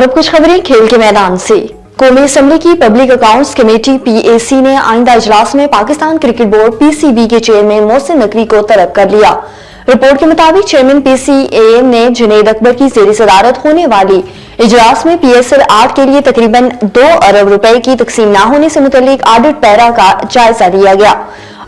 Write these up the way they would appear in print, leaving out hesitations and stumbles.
अब कुछ खबरें खेल के मैदान से। कौमी असम्बली की पब्लिक अकाउंट्स कमेटी PAC ने आइंदा इजलास में पाकिस्तान क्रिकेट बोर्ड PCB के चेयरमैन मोहसिन नकवी को तलब कर लिया। रिपोर्ट के मुताबिक चेयरमैन PCA ने जुनैद अकबर की ज़ेर सदारत होने वाली इजलास में PSL 8 के लिए तकरीबन 2 अरब रुपए की तकसीम न होने से मुतल्लिक ऑडिट पैरा का जायजा लिया गया।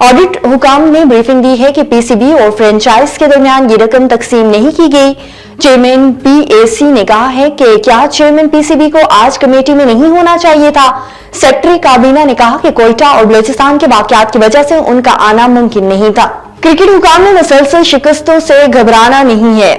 ऑडिट हुकाम ने ब्रीफिंग दी है कि PCB और फ्रेंचाइज के दरमियान ये रकम तकसीम नहीं की गई। चेयरमैन PAC ने कहा है कि क्या चेयरमैन PCB को आज कमेटी में नहीं होना चाहिए था। सेक्रेटरी काबीना ने कहा कि कोयटा और बलूचिस्तान के वाकयात की वजह से उनका आना मुमकिन नहीं था। क्रिकेट हुकाम ने मुसलसल शिकस्तों से घबराना नहीं है,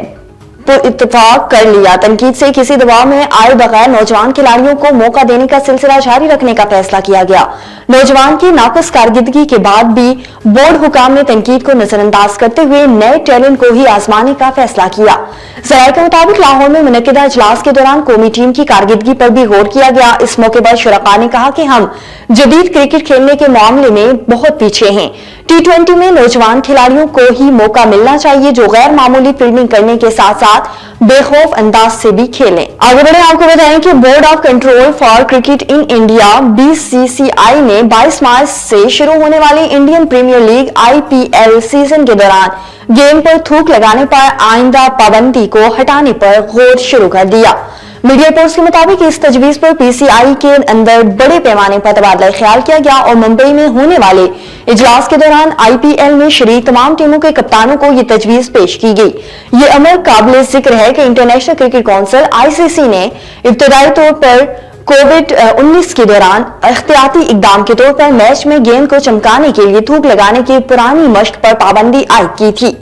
इत्तेफाक कर लिया। तनकीद से किसी दबाव में आए बगैर नौजवान खिलाड़ियों को मौका देने का सिलसिला जारी रखने का फैसला किया गया। नौजवान की नाकस कारकर्दगी के बाद भी बोर्ड हुकाम ने तनकीद को नजरअंदाज करते हुए नए टैलेंट को ही आजमाने का फैसला किया। ज़राए के मुताबिक लाहौर में मुनक्किदा इजलास के दौरान कौमी टीम की कारकर्दगी पर भी गौर किया गया। इस मौके पर शुरका ने कहा कि हम जदीद क्रिकेट खेलने के मामले में बहुत पीछे हैं। T20 में नौजवान खिलाड़ियों को ही मौका मिलना चाहिए जो गैर मामूली फील्डिंग करने के साथ साथ बेखौफ अंदाज से भी खेलें। आगे बढ़े, आपको बताएं कि board of control for cricket in India BCCI ने 22 मार्च से शुरू होने वाली Indian premier league IPL season के दौरान गेम पर थूक लगाने पर आइंदा पाबंदी को हटाने पर गौर शुरू कर दिया। मीडिया रिपोर्ट्स के मुताबिक इस तजवीज पर PCI के अंदर बड़े पैमाने पर तबादला ख्याल किया गया और मुंबई में होने वाले इजलास के दौरान IPL में शरीक तमाम टीमों के कप्तानों को ये तजवीज पेश की गई। ये अमर काबिल जिक्र है कि इंटरनेशनल क्रिकेट काउंसिल ICC ने इब्तदाई तौर पर COVID-19 के दौरान एहतियाती इकदाम के तौर पर मैच में गेंद को चमकाने के लिए थूक लगाने की पुरानी मश्क पर पाबंदी आयद की थी।